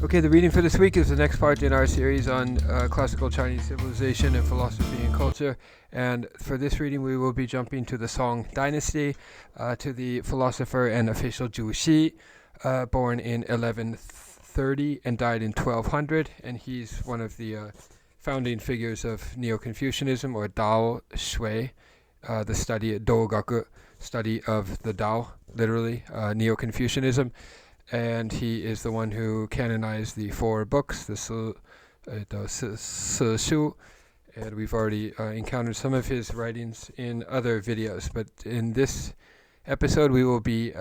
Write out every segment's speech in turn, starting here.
Okay, the reading for this week is the next part in our series on classical Chinese civilization and philosophy and culture. And for this reading, we will be jumping to the Song Dynasty, to the philosopher and official Zhou Xi, born in 1130 and died in 1200. And he's one of the founding figures of Neo-Confucianism, or Daxue, the study of Dougaku, study of the Tao, literally, Neo-Confucianism. And he is the one who canonized the 4 books, the Shu, and we've already encountered some of his writings in other videos. But in this episode, we will be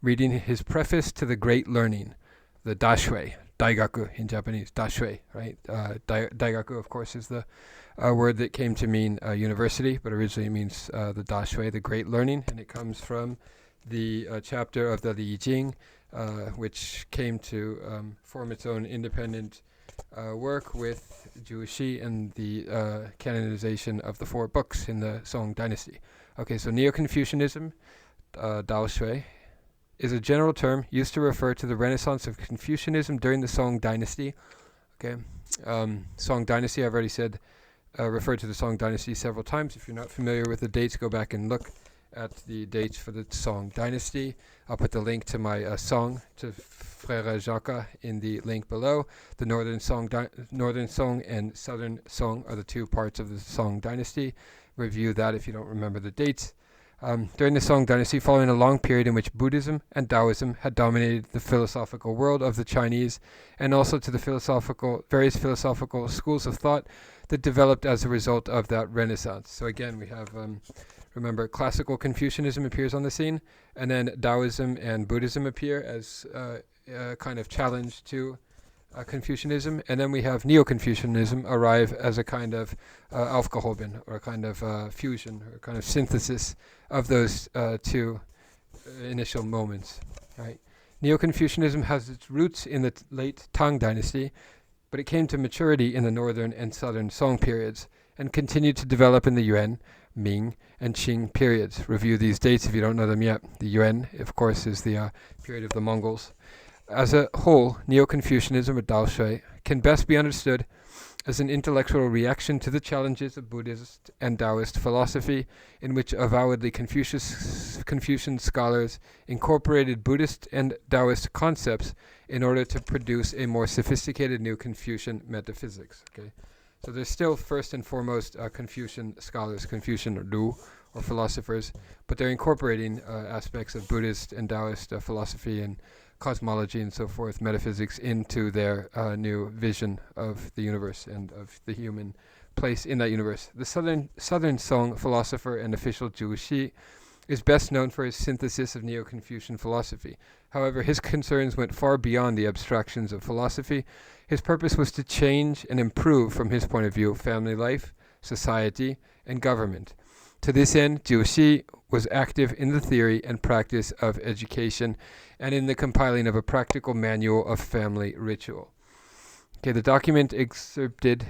reading his preface to the Great Learning, the Daxue, Daigaku in Japanese, Daxue, right? Daigaku, of course, is the word that came to mean university, but originally it means the Daxue, the Great Learning, and it comes from the chapter of the Liang, which came to form its own independent work with Zhou Xi and the canonization of the 4 books in the Song Dynasty. Okay, so Neo-Confucianism, Daxue, is a general term used to refer to the renaissance of Confucianism during the Song Dynasty. Okay, Song Dynasty, I've already said, referred to the Song Dynasty several times. If you're not familiar with the dates, go back and look at the dates for the Song Dynasty. I'll put the link to my song to Frère Jacques in the link below. The Northern Song and Southern Song are the 2 parts of the Song Dynasty. Review that if you don't remember the dates. During the Song Dynasty, following a long period in which Buddhism and Taoism had dominated the philosophical world of the Chinese, and also to the various philosophical schools of thought that developed as a result of that renaissance. So again, we have remember, classical Confucianism appears on the scene, and then Taoism and Buddhism appear as a kind of challenge to Confucianism, and then we have Neo-Confucianism arrive as a kind of Aufgehoben, or a kind of fusion, or a kind of synthesis of those 2 initial moments. Right? Neo-Confucianism has its roots in the late Tang Dynasty, but it came to maturity in the Northern and Southern Song periods, and continued to develop in the Yuan, Ming, and Qing periods. Review these dates if you don't know them yet. The Yuan, of course, is the period of the Mongols. As a whole, Neo-Confucianism, or Daxue, can best be understood as an intellectual reaction to the challenges of Buddhist and Taoist philosophy, in which avowedly Confucian scholars incorporated Buddhist and Taoist concepts in order to produce a more sophisticated new Confucian metaphysics. Okay? So there's still first and foremost Confucian scholars, Confucian Lu, or philosophers, but they're incorporating aspects of Buddhist and Taoist philosophy and cosmology and so forth, metaphysics, into their new vision of the universe and of the human place in that universe. The Southern Song philosopher and official Zhou Xi is best known for his synthesis of Neo-Confucian philosophy. However, his concerns went far beyond the abstractions of philosophy. His purpose was to change and improve, from his point of view, family life, society, and government. To this end, Zhou Xi was active in the theory and practice of education and in the compiling of a practical manual of family ritual. Okay, the document excerpted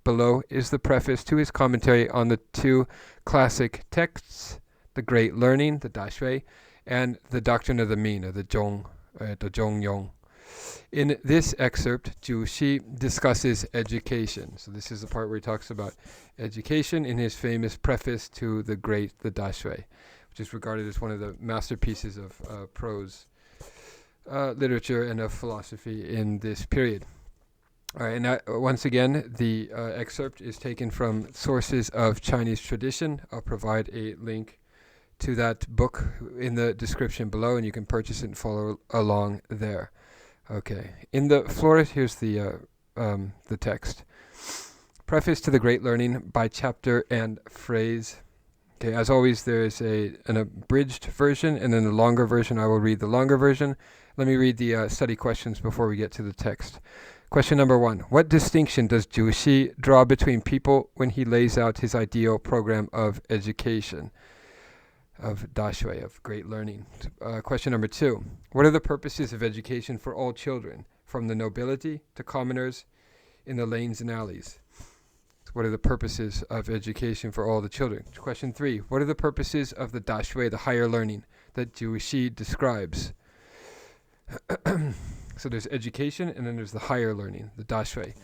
below is the preface to his commentary on the 2 classic texts, the Great Learning, the Daxue, and the Doctrine of the Ming, or the Zhongyong. In this excerpt, Zhou Xi discusses education. So this is the part where he talks about education in his famous preface to the Daxue, which is regarded as one of the masterpieces of prose literature and of philosophy in this period. All right, and once again, the excerpt is taken from sources of Chinese tradition. I'll provide a link to that book in the description below, and you can purchase it and follow along there. Okay, in the floor, here's the text. Preface to the Great Learning by chapter and phrase. Okay, as always, there is an abridged version, and then the longer version. I will read the longer version. Let me read the study questions before we get to the text. Question number 1. What distinction does Zhou Xi draw between people when he lays out his ideal program of education, of Daxue, of great learning? Question number 2. What are the purposes of education for all children, from the nobility to commoners in the lanes and alleys? What are the purposes of education for all the children? Question 3. What are the purposes of the Daxue, the higher learning, that Zhu describes. So there's education, and then there's the higher learning, the Daxue.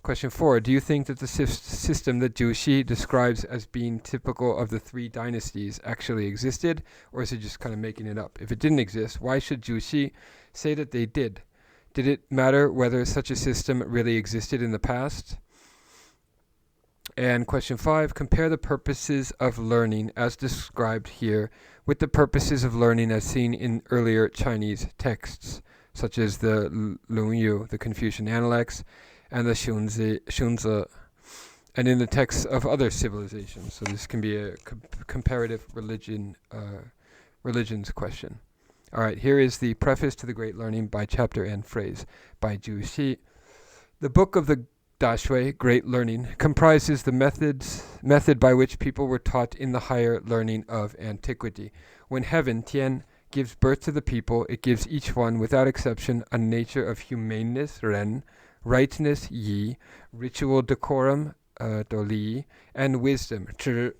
Question 4, do you think that the system that Zhu describes as being typical of the 3 dynasties actually existed, or is it just kind of making it up? If it didn't exist, why should Zhu say that they did? Did it matter whether such a system really existed in the past? And question 5, compare the purposes of learning as described here with the purposes of learning as seen in earlier Chinese texts, such as the Lunyu, the Confucian Analects, and the Xunzi, and in the texts of other civilizations. So this can be a comparative religions question. All right, here is the preface to the Great Learning by chapter and phrase by Zhu. The book of the Daxue, Great Learning, comprises the method by which people were taught in the higher learning of antiquity. When heaven, Tian, gives birth to the people, it gives each one, without exception, a nature of humaneness, Ren, rightness, Yi, ritual decorum, Li, and wisdom, Zhi.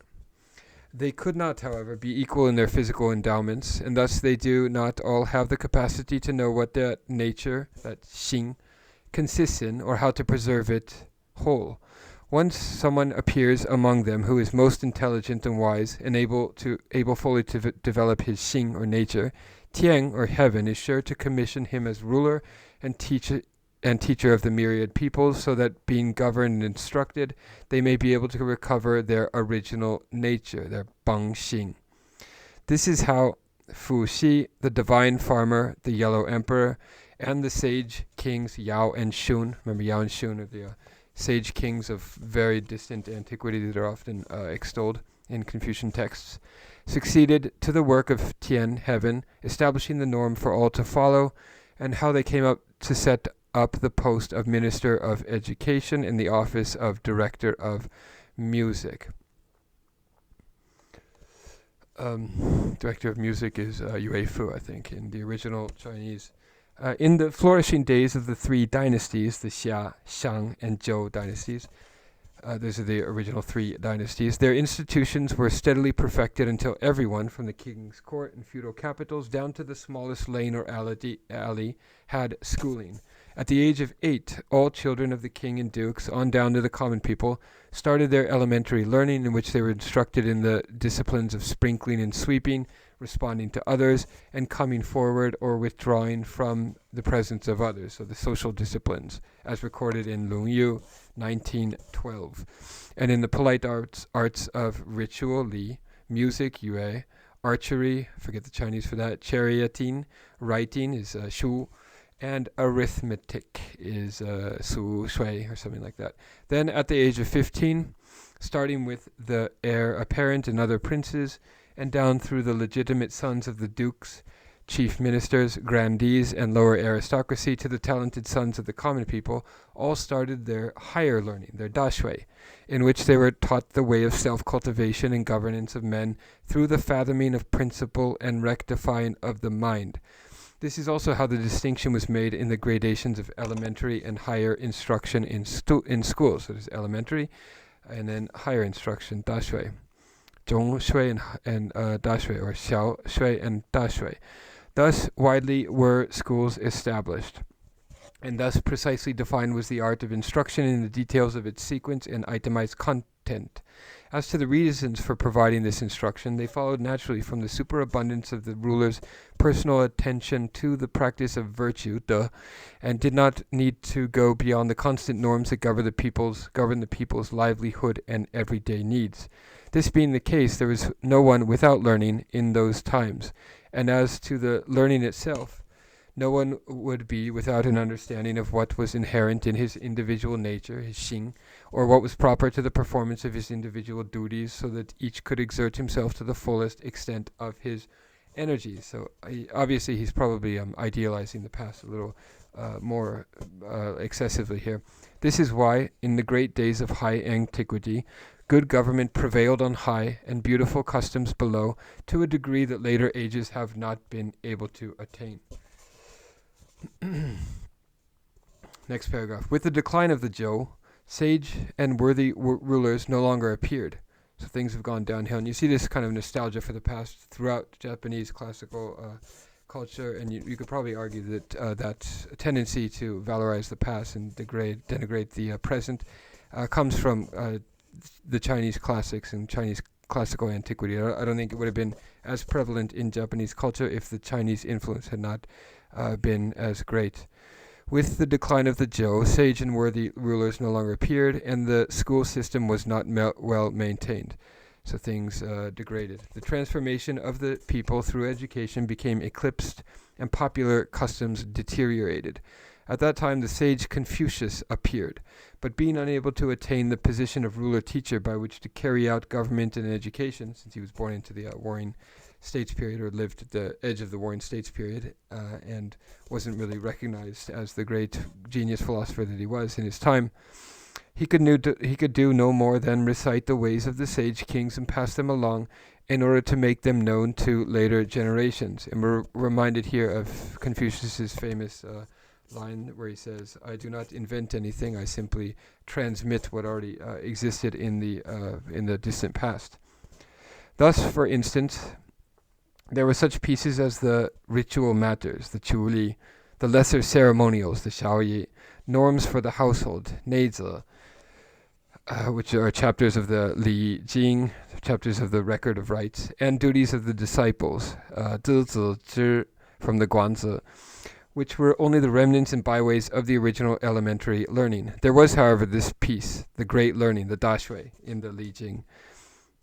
They could not, however, be equal in their physical endowments, and thus they do not all have the capacity to know what that nature, that Xing, consists in, or how to preserve it whole. Once someone appears among them who is most intelligent and wise, and able fully to develop his Xing, or nature, Tian, or heaven, is sure to commission him as ruler and teacher of the myriad peoples, so that being governed and instructed, they may be able to recover their original nature, their Bang Xing. This is how Fu Xi, the divine farmer, the yellow emperor, and the sage kings Yao and Shun, remember Yao and Shun are the sage kings of very distant antiquity that are often extolled in Confucian texts, succeeded to the work of Tian, heaven, establishing the norm for all to follow, and how they came up to set up the post of Minister of Education in the office of Director of Music. Director of Music is Yue Fu, I think, in the original Chinese. In the flourishing days of the 3 dynasties, the Xia, Shang, and Zhou dynasties, those are the original 3 dynasties, their institutions were steadily perfected until everyone, from the king's court and feudal capitals down to the smallest lane or alley, had schooling. At the age of 8, all children of the king and dukes, on down to the common people, started their elementary learning, in which they were instructed in the disciplines of sprinkling and sweeping, responding to others, and coming forward or withdrawing from the presence of others, so the social disciplines, as recorded in Lunyu 1912. And in the polite arts of ritual, Li, music, Yue, archery, forget the Chinese for that, charioting, writing is Shu, and arithmetic is Su Shui, or something like that. Then at the age of 15, starting with the heir apparent and other princes, and down through the legitimate sons of the dukes, chief ministers, grandees, and lower aristocracy, to the talented sons of the common people, all started their higher learning, their Daxue, in which they were taught the way of self-cultivation and governance of men through the fathoming of principle and rectifying of the mind. This is also how the distinction was made in the gradations of elementary and higher instruction in schools. So there's elementary, and then higher instruction, Daxue. Zhong Shui and Daxue, or Xiao Shui and Daxue. Thus widely were schools established, and thus precisely defined was the art of instruction in the details of its sequence and itemized content. As to the reasons for providing this instruction, they followed naturally from the superabundance of the ruler's personal attention to the practice of virtue, De, and did not need to go beyond the constant norms that govern the people's livelihood and everyday needs. This being the case, there was no one without learning in those times, and as to the learning itself, no one would be without an understanding of what was inherent in his individual nature, his Xing, or what was proper to the performance of his individual duties, so that each could exert himself to the fullest extent of his energies. So obviously he's probably idealizing the past a little more excessively here. This is why, in the great days of high antiquity, good government prevailed on high, and beautiful customs below, to a degree that later ages have not been able to attain. Next paragraph. With the decline of the Zhou, sage and worthy rulers no longer appeared. So things have gone downhill. And you see this kind of nostalgia for the past throughout Japanese classical culture, and you could probably argue that that tendency to valorize the past and denigrate the present comes from the Chinese classics and Chinese classical antiquity. I don't think it would have been as prevalent in Japanese culture if the Chinese influence had not been as great. With the decline of the Zhou, sage and worthy rulers no longer appeared, and the school system was not well maintained. So things degraded. The transformation of the people through education became eclipsed, and popular customs deteriorated. At that time, the sage Confucius appeared, but being unable to attain the position of ruler-teacher by which to carry out government and education, since he was born into the Warring States period, or lived at the edge of the Warring States period, and wasn't really recognized as the great genius philosopher that he was in his time, he could do no more than recite the ways of the sage kings and pass them along in order to make them known to later generations. And we're reminded here of Confucius's famous line where he says, "I do not invent anything. I simply transmit what already existed in the distant past." Thus, for instance, there were such pieces as the ritual matters, the Quli, the lesser ceremonials, the Xiaoyi, norms for the household, Neizi, which are chapters of the Li Jing, chapters of the record of rites, and duties of the disciples, Zizi Zhi from the Guanzi, which were only the remnants and byways of the original elementary learning. There was, however, this piece, the great learning, the Daxue, in the Li Jing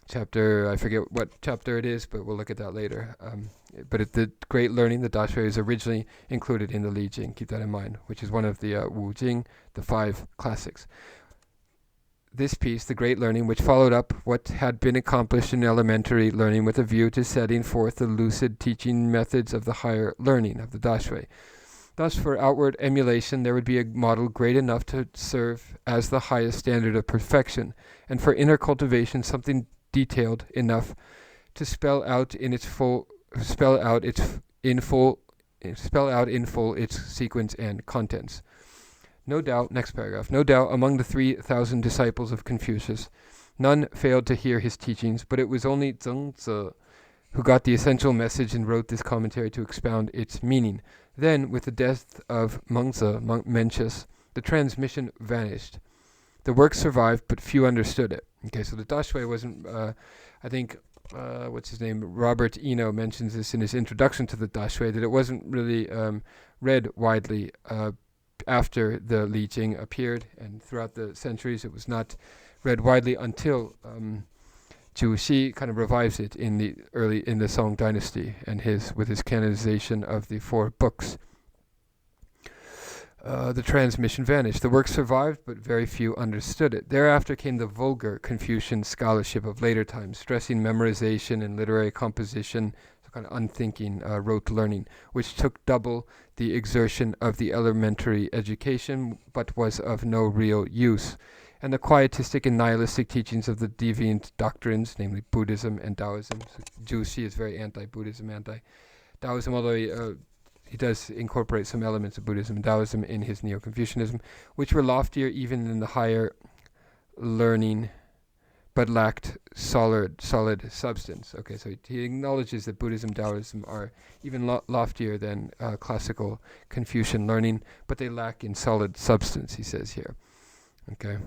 chapter. I forget what chapter it is, but we'll look at that later. But the great learning, the Daxue, is originally included in the Li Jing. Keep that in mind, which is one of the Wu Jing, the 5 classics. This piece, the great learning, which followed up what had been accomplished in elementary learning with a view to setting forth the lucid teaching methods of the higher learning of the Daxue. Thus, for outward emulation, there would be a model great enough to serve as the highest standard of perfection, and for inner cultivation, something detailed enough to spell out in full its sequence and contents. No doubt, next paragraph, no doubt among the 3,000 disciples of Confucius, none failed to hear his teachings, but it was only Zhengzi who got the essential message and wrote this commentary to expound its meaning. Then, with the death of Mencius, the transmission vanished. The work survived, but few understood it. Okay, so the Daxue wasn't, I think, Robert Eno mentions this in his introduction to the Daxue, that it wasn't really read widely after the Li Jing appeared, and throughout the centuries it was not read widely until Zhu Xi kind of revives it in the Song dynasty and with his canonization of the 4 books. The transmission vanished. The work survived, but very few understood it. Thereafter came the vulgar Confucian scholarship of later times, stressing memorization and literary composition, so kind of unthinking rote learning, which took double the exertion of the elementary education, but was of no real use. And the quietistic and nihilistic teachings of the deviant doctrines, namely Buddhism and Taoism. So Zhu Xi is very anti-Buddhism, anti-Taoism, although he does incorporate some elements of Buddhism and Taoism in his Neo-Confucianism, which were loftier even than the higher learning, but lacked solid substance. Okay, so he acknowledges that Buddhism and Taoism are even loftier than classical Confucian learning, but they lack in solid substance, he says here. Okay.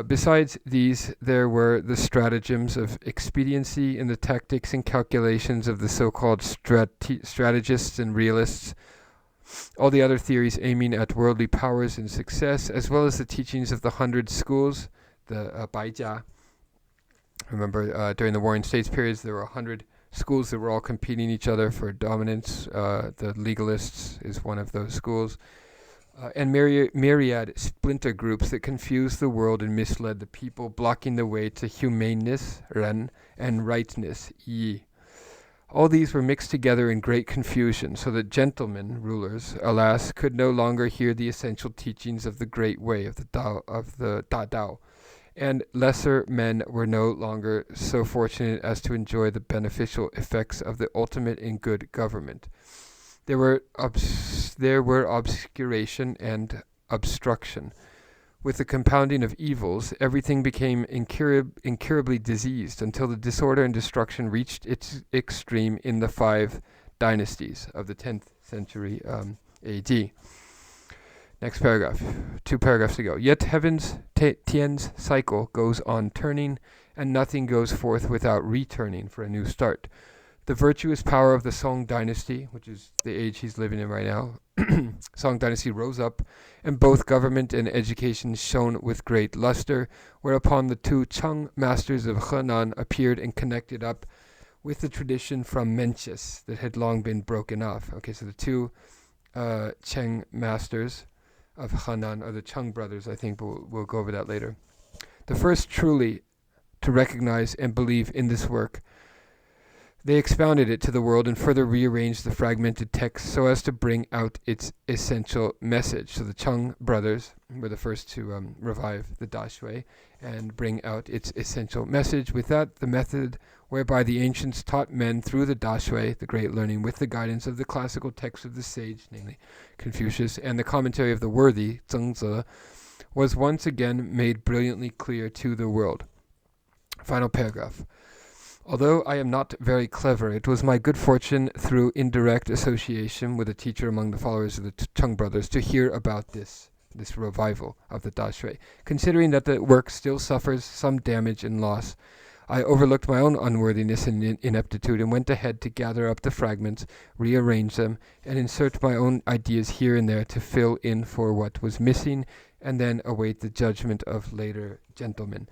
Besides these, there were the stratagems of expediency and the tactics and calculations of the so-called strategists and realists, all the other theories aiming at worldly powers and success, as well as the teachings of the 100 schools, the Baijia. Remember, during the Warring States periods, there were 100 schools that were all competing each other for dominance. The legalists is one of those schools. And myriad splinter groups that confused the world and misled the people, blocking the way to humaneness, ren, and rightness, yi. All these were mixed together in great confusion, so that gentlemen, rulers, alas, could no longer hear the essential teachings of the great way of the Da Dao, and lesser men were no longer so fortunate as to enjoy the beneficial effects of the ultimate and good government. There were obscuration and obstruction, With the compounding of evils, everything became incurably diseased until the disorder and destruction reached its extreme in the 5 dynasties of the 10th century AD. Next paragraph, 2 paragraphs ago. Yet heaven's Tian's cycle goes on turning, and nothing goes forth without returning for a new start. The virtuous power of the Song dynasty, which is the age he's living in right now, Song dynasty rose up, and both government and education shone with great luster, whereupon the 2 Chang masters of Henan appeared and connected up with the tradition from Mencius that had long been broken off. Okay, so the 2 Cheng masters of Henan are the Cheng brothers, I think, but we'll go over that later. The first truly to recognize and believe in this work, they expounded it to the world and further rearranged the fragmented text so as to bring out its essential message. So the Cheng brothers were the first to revive the Daxue and bring out its essential message. With that, the method whereby the ancients taught men through the Daxue, the great learning, with the guidance of the classical text of the sage, namely Confucius, and the commentary of the worthy, Zhengzi, was once again made brilliantly clear to the world. Final paragraph. Although I am not very clever, it was my good fortune through indirect association with a teacher among the followers of the Cheng brothers to hear about this revival of the Daxue. Considering that the work still suffers some damage and loss, I overlooked my own unworthiness and ineptitude and went ahead to gather up the fragments, rearrange them, and insert my own ideas here and there to fill in for what was missing, and then await the judgment of later gentlemen.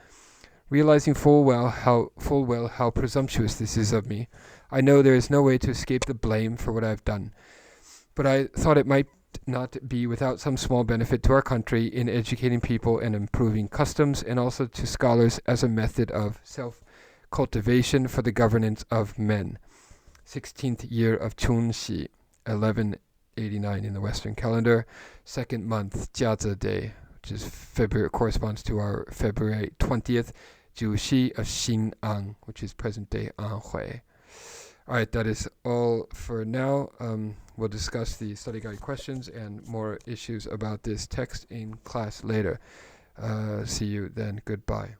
Realizing full well how presumptuous this is of me, I know there is no way to escape the blame for what I have done. But I thought it might not be without some small benefit to our country in educating people and improving customs, and also to scholars as a method of self-cultivation for the governance of men. 16th year of Chunxi, 1189 in the Western calendar, 2nd month, Jiazi Day, which is February, corresponds to our February 20th, Juxi of Xin'an, which is present-day Anhui. All right, that is all for now. We'll discuss the study guide questions and more issues about this text in class later. See you then. Goodbye.